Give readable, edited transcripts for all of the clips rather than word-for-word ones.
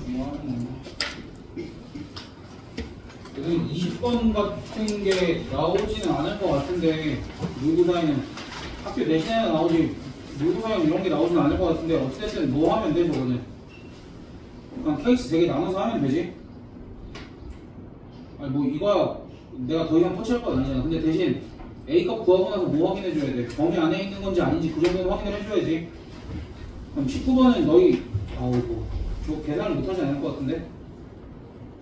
중요하네. 20번 같은 게 나오지는 않을 것 같은데, 물구사에는 학교 내신에는 나오지, 물구사에 이런 게 나오지는 않을 것 같은데, 어쨌든 뭐 하면 돼, 저거는? 그냥 케이스 되게 나눠서 하면 되지. 아니, 뭐, 이거야, 내가 더 이상 터치할 건 아니잖아. 근데 대신 A값 구하고 나서 뭐 확인해줘야 돼? 범위 안에 있는 건지 아닌지 그 정도는 확인을 해줘야지. 그럼 19번은 너희, 저 계산을 못하지 않을 것 같은데?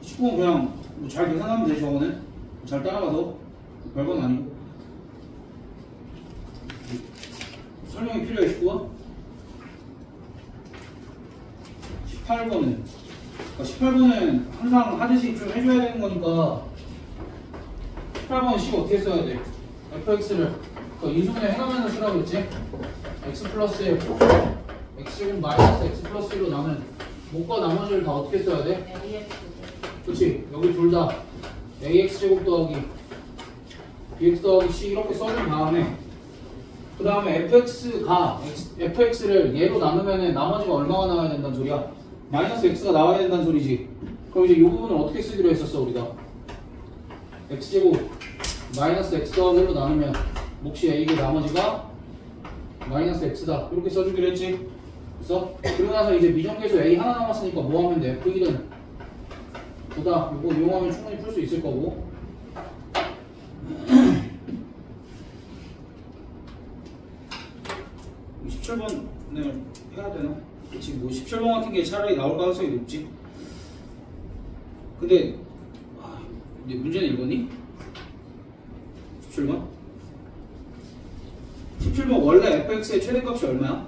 19번 그냥 뭐 잘 계산하면 돼, 저거는. 잘 따라가서. 별건 아니고. 설명이 필요해, 19번? 18번은? 18번은 항상 하듯이 좀 해줘야 되는 거니까 18번은 식 어떻게 써야 돼? fx를 인수분해 해가면서 쓰라고 그랬지? x 플러스 x제곱 마이너스 x 플러스 1로 나는 목과 나머지를 다 어떻게 써야 돼? 그치? 여기 둘 다 ax제곱 더하기 bx 더하기 c 이렇게 써준 다음에 그 다음에 fx를 얘로 나누면 나머지가 얼마가 나와야 된다는 소리야? 마이너스 x가 나와야 된다는 소리지. 그럼 이제 이 부분을 어떻게 쓰기로 했었어 우리가? x제곱 마이너스 x 더하기 1로 나누면 몫이 a이고 나머지가 마이너스 x다 이렇게 써주기로 했지. 그래서 그러고 나서 이제 미정계수 a 하나 남았으니까 뭐 하면 돼? v1은 9다. 이거 이용하면 충분히 풀 수 있을 거고. 17번을 해야 되나? 그치, 뭐 17번 같은 게 차라리 나올 가능성이 높지. 근데 문제는 읽었니? 17번? 17번 원래 fx의 최대값이 얼마야?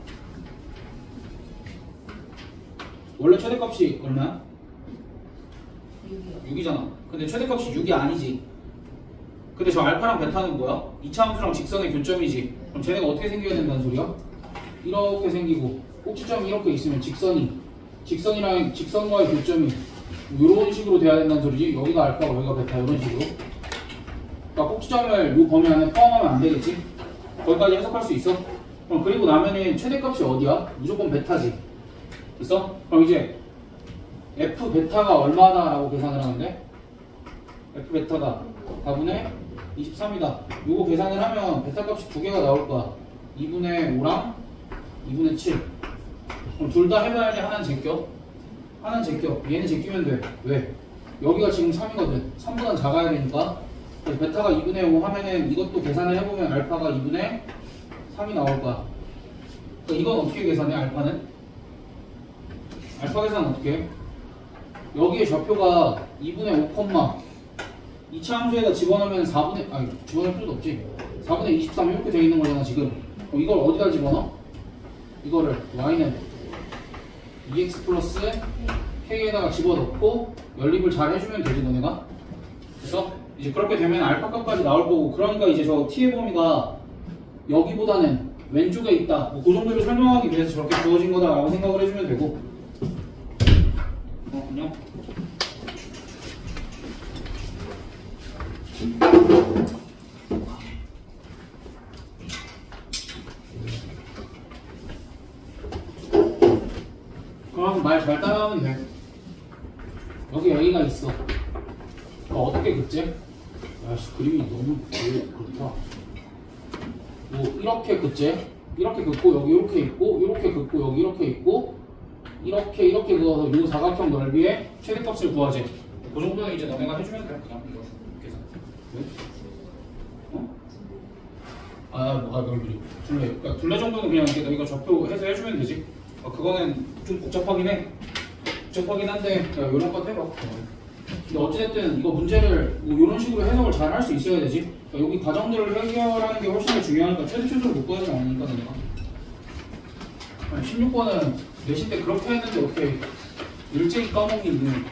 원래 최대값이 얼마야? 6이잖아. 근데 최대값이 6이 아니지. 근데 저 알파랑 베타는 뭐야? 이차함수랑 직선의 교점이지. 그럼 쟤네가 어떻게 생겨야 된다는 소리야? 이렇게 생기고 꼭지점이 이렇게 있으면 직선이랑 직선과의 교점이 이런 식으로 돼야 된다는 소리지. 여기가 알파고 여기가 베타 이런 식으로. 그러니까 꼭지점을 이 범위 안에 포함하면 안 되겠지. 거기까지 해석할 수 있어? 그럼 그리고 나면은 최대값이 어디야? 무조건 베타지. 있어? 그럼 이제 f 베타가 얼마다라고 계산을 하는데 f 베타가 4분의 23이다. 요거 계산을 하면 베타 값이 두 개가 나올 거야. 2분의 5랑 2분의 7. 그럼 둘 다 해봐야지. 하나는 제껴. 하나는 제껴. 얘는 제끼면 돼. 왜? 여기가 지금 3이거든. 3보다 작아야 되니까. 그래서 베타가 2분의 5 하면은 이것도 계산을 해보면 알파가 2분의 3이 나올 거야. 그러니까 이건 어떻게 계산해? 알파는? 알파 계산 어떻게 해? 여기에 좌표가 2분의 5, 2차 함수에다 집어넣으면 4분의, 집어넣을 필요도 없지. 4분의 23 이렇게 되어 있는 거잖아, 지금. 이걸 어디다 집어넣어? 이거를 y는 2x 플러스 k에다가 집어넣고 연립을 잘 해주면 되지, 너네가. 그래서 이제 그렇게 되면 알파 값까지 나올 거고, 그러니까 이제 저 t의 범위가 여기보다는 왼쪽에 있다. 뭐 그 정도를 설명하기 위해서 저렇게 주어진 거다라고 생각을 해주면 되고. 그냥. 그럼 말 잘 따라하면 돼. 여기 A가 있어. 어떻게 긋지? 야씨, 그림이 너무 그렇다. 뭐 이렇게 긋지? 이렇게 긋고 여기 이렇게 있고, 이렇게 긋고 여기 이렇게 있고, 이렇게 그어서 이 사각형 넓이의 최대값을 구하지. 그 정도는 이제 너네가 해주면 돼. 그냥 이거 계산. 네? 넓이. 둘레. 그러니까 둘레 정도는 그냥 이렇게 너희가 좌표해서 해주면 되지. 그거는 좀 복잡하긴 해. 복잡하긴 한데, 야, 요런 것 해봐. 근데 어찌됐든 이거 문제를 뭐 이런 식으로 해석을 잘 할 수 있어야 되지. 그러니까 여기 과정들을 해결하는 게 훨씬 더 중요하니까 최대 최소를 못 구하지 않으니까 내가. 16번은 내신 때 그렇게 했는데 어떻게 일제히 까먹니 있는.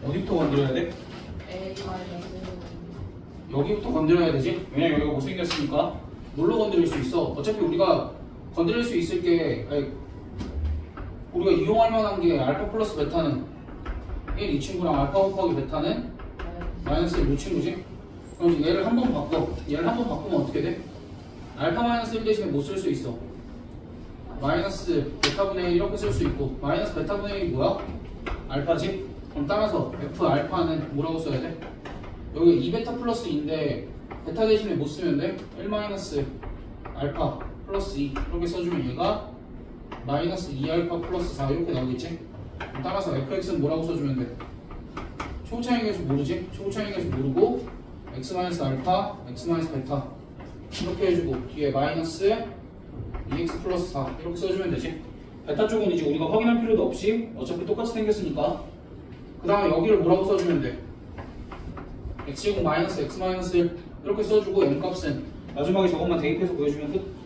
어디부터 건드려야 돼? 여기부터 건드려야 되지? 왜냐면 여기가 못생겼으니까. 뭘로 건드릴 수 있어? 어차피 우리가 건드릴 수 있을 게, 우리가 이용할 만한 게 알파 플러스 베타는 1 이 친구랑 알파 곱하기 베타는 마이너스 1 이 친구지? 그럼 이제 얘를 한 번 바꿔. 얘를 한 번 바꾸면 어떻게 돼? 알파 마이너스 1 대신에 뭐 쓸 수 있어? 마이너스 베타분의 1 이렇게 쓸 수 있고 마이너스 베타분의 1이 뭐야? 알파지? 그럼 따라서 F 알파는 뭐라고 써야 돼? 여기 2베타 플러스 2인데 베타 대신에 뭐 쓰면 돼? 1 마이너스 알파 플러스 2 이렇게 써주면 얘가 마이너스 2알파 플러스 4 이렇게 나오겠지? 그럼 따라서 fx는 뭐라고 써주면 돼? 초고차항계수 모르지? 초고차항계수 모르고 x 마이너스 알파, x 마이너스 베타 이렇게 해주고 뒤에 마이너스 2x 플러스 4 이렇게 써주면 되지. 베타 쪽은 이제 우리가 확인할 필요도 없이 어차피 똑같이 생겼으니까 그 다음에 여기를 뭐라고 써주면 돼? x제곱 마이너스 x 마이너스 1 이렇게 써주고 m값은 마지막에 저것만 대입해서 보여주면 끝.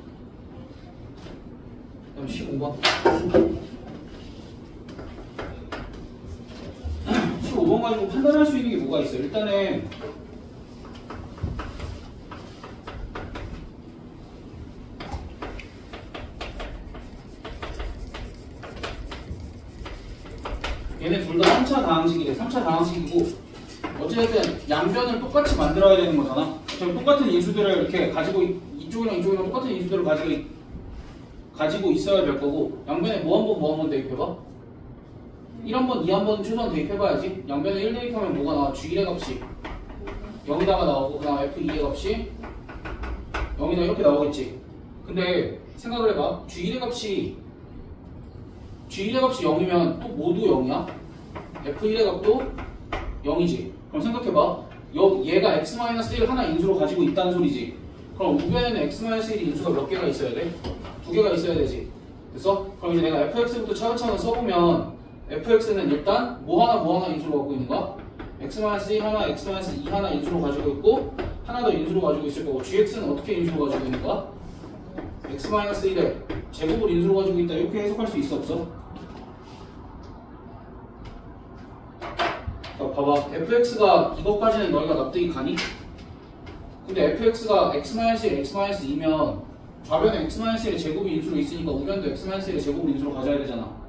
그다음 15번 15번 가지고 판단할 수 있는 게 뭐가 있어? 일단은 얘네 둘 다 3차 다항식이래. 3차 다항식이고 어쨌든 양변을 똑같이 만들어야 되는 거잖아. 어차피 똑같은 인수들을 이렇게 가지고 이쪽이랑 이쪽이랑 똑같은 인수들을 가지고 있어야 될 거고 양변에 뭐 한 번 대입해봐? 1 한 번, 2 한 번 최소한 대입해봐야지. 양변에 1 대입하면 뭐가 나와? G1의 값이 여기다가 나오고 그 다음 F2의 값이 여기다 이렇게 나오겠지. 근데 생각을 해봐. G1의 값이 0이면 또 모두 0이야. F1의 값도 0이지. 그럼 생각해봐. 얘가 x-1 하나 인수로 가지고 있다는 소리지. 그럼 우변에는 x-1 인수가 몇 개가 있어야 돼? 2개가 있어야 되지. 됐어? 그럼 이제 내가 fx부터 차근차근 써보면 fx는 일단 뭐 하나 인수로 갖고 있는 거야? x-1 하나, x-2 하나 인수로 가지고 있고 하나 더 인수로 가지고 있을 거고 gx는 어떻게 인수로 가지고 있는 거야? x-1에 제곱을 인수로 가지고 있다. 이렇게 해석할 수 있어 없어? 봐봐. fx가 이것까지는 너희가 납득이 가니? 근데 fx가 x-1, x-2면 좌변에 x-1의 제곱이 인수로 있으니까 우변도 x-1의 제곱을 인수로 가져야 되잖아.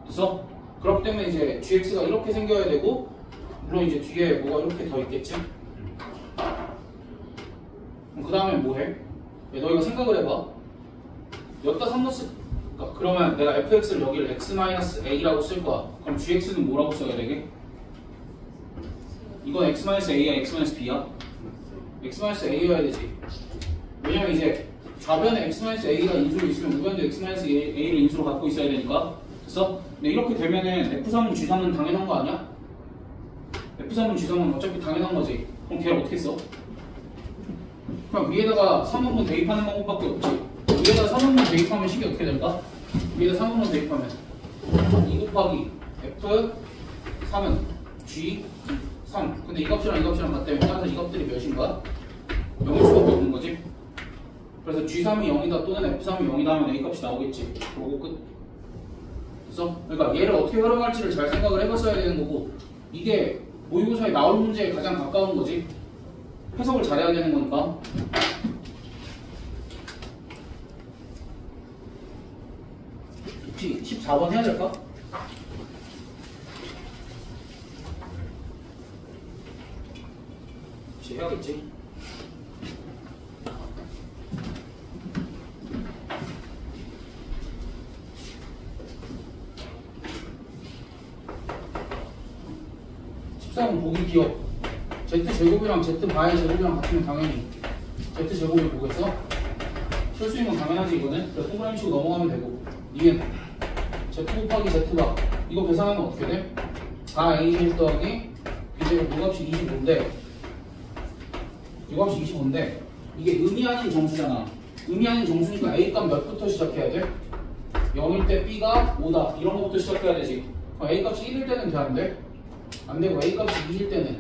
됐어? 그렇기 때문에 이제 gx가 이렇게 생겨야 되고 물론 이제 뒤에 뭐가 이렇게 더 있겠지? 그 다음에 뭐 해? 너희가 생각을 해봐. 여기다 3번 그러면 내가 fx를 여기를 x-a라고 쓸 거야. 그럼 gx는 뭐라고 써야 되게? 이건 x-a야, x-b야? x-a여야 되지. 왜냐면 이제 좌변에 x-a가 인수로 있으면 우변도 x-a를 인수로 갖고 있어야 되니까. 됐어? 근데 이렇게 되면은 f3은 g3은 당연한 거 아니야? f3은 g3은 어차피 당연한 거지. 그럼 걔를 어떻게 써? 그럼 위에다가 3원분 대입하는 방법밖에 없지. 위에다가 3원분 대입하면 식이 어떻게 될까? 위에다 3원분 대입하면 2 곱하기 f3은 g3. 근데 이 값이랑 이 값이랑 같다면 따라서 이 값들이 몇인가? 0일 수밖에 없는 거지. 그래서 g3이 0이다 또는 f3이 0이다 하면 a 값이 나오겠지. 그러고 끝. 됐어? 그러니까 얘를 어떻게 활용할지를 잘 생각을 해봤어야 되는 거고 이게 모의고사에 나올 문제에 가장 가까운 거지. 해석을 잘해야 되는 거니까. 혹시 14번 해야 될까? 혹시 해야겠지? 보기 기억. Z제곱이랑 Z바의 제곱이랑 같으면 당연히 Z제곱을 보겠어? 실수인 건 당연하지 이거는. 그래서 동그라미 치고 넘어가면 되고 이게 Z 곱하기 Z바 이거 계산하면 어떻게 돼? 4A 더하기 B제곱 이 값이 25인데 이 값이 25인데 이게 의미 아닌 정수잖아. 의미 아닌 정수니까 A 값 몇부터 시작해야 돼? 0일 때 B가 5다 이런 것부터 시작해야 되지. A 값이 1일 때는 돼 안 돼? 안 되고 A 값이 2일 때는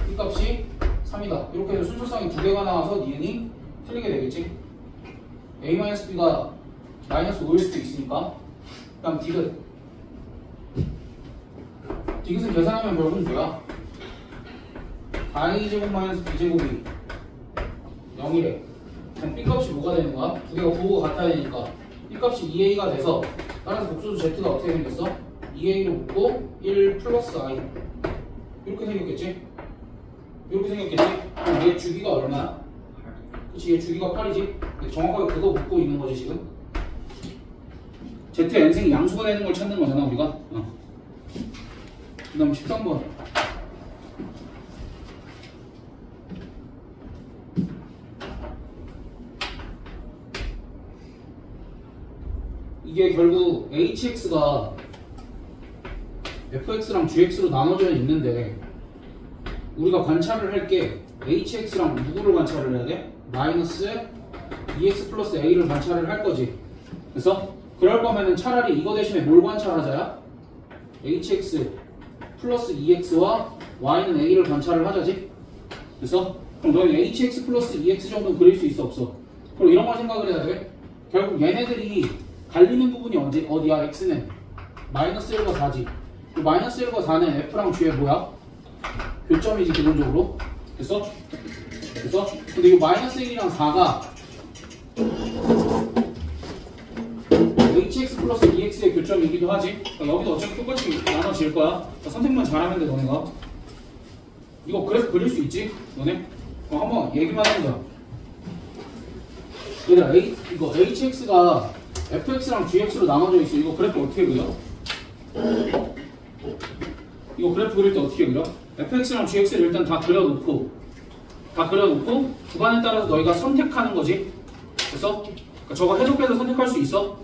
B 값이 3이다. 이렇게 해서 순서상이 두 개가 나와서 니은이 틀리게 되겠지. A-B가 마이너스 5일 수도 있으니까. 그 다음 디귿. 디귿은 계산하면 결국은 뭐야? 4A제곱 마이너스 B제곱이 0이래. 그럼 B 값이 뭐가 되는 거야? 두 개가 부호가 같아야 되니까 B 값이 2A가 돼서 따라서 복소수 Z가 어떻게 생겼어? 2a로 묶고 1 플러스 i 이렇게 생겼겠지? 이렇게 생겼겠지? 그럼 얘 주기가 얼마야? 그치, 얘 주기가 8이지? 정확하게 그거 묶고 있는 거지 지금. z n승이 양수가 되는 걸 찾는 거잖아 우리가. 그 다음 13번. 이게 결국 hx가 fx랑 gx로 나눠져 있는데 우리가 관찰을 할 게 hx랑 누구를 관찰을 해야 돼? 마이너스 2x 플러스 a를 관찰을 할 거지. 그래서 그럴 거면은 차라리 이거 대신에 뭘 관찰하자야? hx 플러스 2x와 y는 a를 관찰을 하자지. 그래서 그럼 너는 hx 플러스 2x 정도는 그릴 수 있어 없어? 그럼 이런 걸 생각을 해야 돼. 결국 얘네들이 갈리는 부분이 어디야? x는 마이너스 1과 4지. 마이너스 1과 4는 f랑 g의 뭐야? 교점이지 기본적으로. 됐어? 근데 이 마이너스 1이랑 4가 hx 플러스 2x의 교점이기도 하지. 그러니까 여기도 어차피 똑같이 나눠질 거야. 그러니까 선택만 잘하면 돼 너네가. 이거 그래프 그릴 수 있지? 너네? 한번 얘기만 해보자. 얘들아 이거 hx가 fx랑 gx로 나눠져 있어. 이거 그래프 어떻게 그려? 이거 그래프 그릴 때 어떻게 그려? fx랑 gx를 일단 다 그려놓고 구간에 따라서 너희가 선택하는 거지. 그래서 그러니까 저거 해석해서 선택할 수 있어.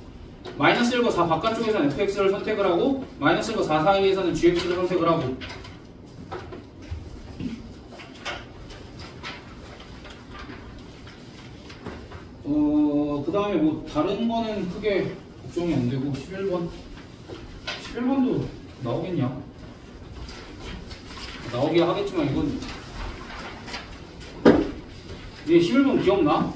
마이너스 1과 4 바깥쪽에서는 fx를 선택을 하고 마이너스 1과 4 사이에서는 gx를 선택을 하고. 그 다음에 뭐 다른 거는 크게 걱정이 안 되고 11번도 나오겠냐? 나오긴 하겠지만 이건 얘 11번 기억나?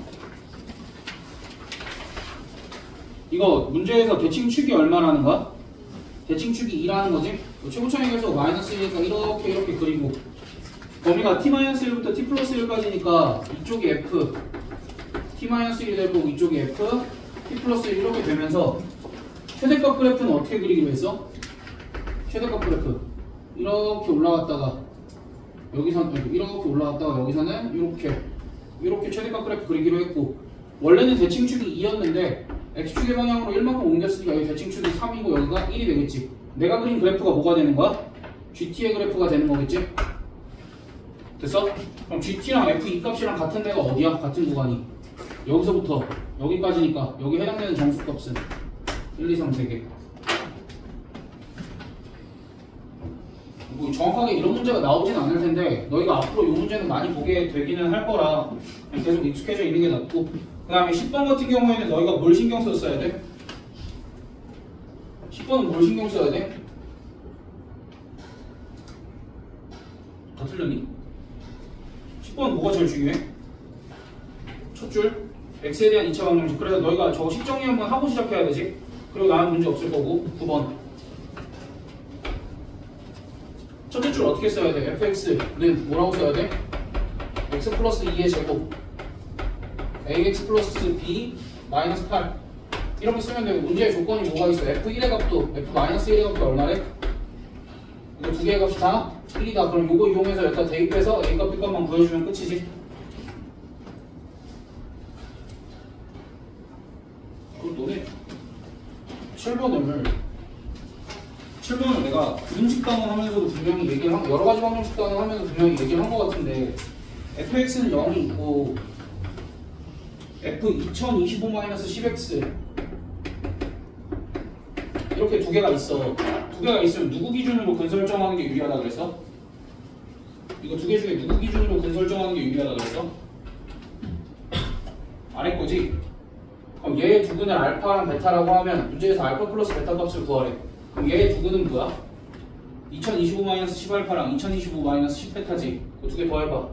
이거 문제에서 대칭축이 얼마라는 거야? 대칭축이 2라는 거지? 최고차익에서 마이너스 1이니까 이렇게 그리고 범위가 t-1부터 t 플러스 1까지니까 이쪽이 f t-1이 되고 이쪽이 f t 플러스 1 이렇게 되면서 최대값 그래프는 어떻게 그리기로 했어? 최대값 그래프 이렇게 올라갔다가 여기서는 이렇게 올라갔다가 여기서는 이렇게 최대값 그래프 그리기로 했고 원래는 대칭축이 2였는데 x축의 방향으로 1만큼 옮겼으니까 여기 대칭축이 3이고 여기가 1이 되겠지. 내가 그린 그래프가 뭐가 되는 거야? GT의 그래프가 되는 거겠지? 됐어? 그럼 GT랑 F 이 값이랑 같은 데가 어디야? 같은 구간이 여기서부터 여기까지니까 여기 해당되는 정수값은 1, 2, 3, 3개. 뭐 정확하게 이런 문제가 나오진 않을 텐데 너희가 앞으로 이 문제는 많이 보게 되기는 할 거라 그냥 계속 익숙해져 있는 게 낫고. 그 다음에 10번 같은 경우에는 너희가 뭘 신경 썼어야 돼? 10번은 뭘 신경 써야 돼? 다 틀렸니? 10번은 뭐가 제일 중요해? 첫 줄 x에 대한 2차 방정식. 그래서 너희가 저거 식정리 한번 하고 시작해야 되지. 그리고 나는 문제 없을 거고. 9번 첫째 줄 어떻게 써야 돼? fx는 뭐라고 써야 돼? x 플러스 2의 제곱 ax 플러스 b 마이너스 8 이렇게 쓰면 되고 문제의 조건이 뭐가 있어? f1의 값도 f 마이너스 1의 값도 얼마래? 이거 두 개의 값이 다 1이다. 그럼 이거 이용해서 여기다 대입해서 a 값 b 값만 구해주면 끝이지. 그럼 너네 7번을 내가 분식 단원하면서도 분명히 얘기를 한 여러 가지 방정식 단원하면서 분명히 얘기를 한 것 같은데 fx는 0이 있고 f 2025-10x 이렇게 두 개가 있어. 두 개가 있으면 누구 기준으로 근 설정하는 게 유리하다 그랬어? 이거 두 개 중에 누구 기준으로 근 설정하는 게 유리하다 그랬어? 아래 거지? 그럼 얘의 두 근을 알파랑 베타라고 하면 문제에서 알파 플러스 베타 값을 구하래. 그럼 얘의 두 근은 뭐야? 2025-10알파랑 2025-10베타지. 그 두 개 더해봐.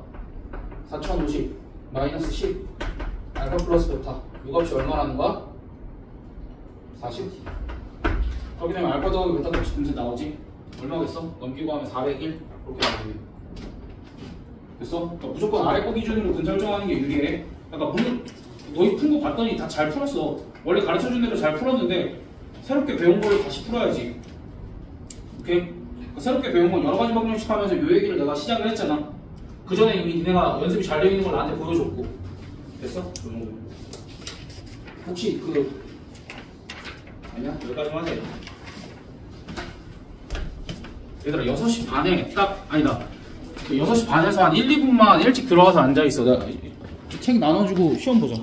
4050 마이너스 10 알파 플러스 베타. 이 값이 얼마라는 거야? 40. 그렇게 되면 알파 더하기 베타 값이 금세 나오지? 얼마겠어? 넘기고 하면 401 이렇게 나오네. 됐어? 그러니까 무조건 아래 거 기준으로 근 설정하는 게 유리해. 그러니까 너희 푼 거 봤더니 다 잘 풀었어. 원래 가르쳐준 대로 잘 풀었는데 새롭게 배운 거를 다시 풀어야지. 오케이? 새롭게 배운 건 여러 가지 방정식 하면서 요 얘기를 내가 시작을 했잖아. 그 전에 이미 니네가 연습이 잘 되어 있는 걸 나한테 보여줬고. 됐어? 그 정도. 혹시 아니야? 여기까지만 하자. 얘들아 6시 반에 딱 아니다. 6시 반에서 한 1, 2분만 일찍 들어가서 앉아있어. 내가 책 나눠주고 시험 보자.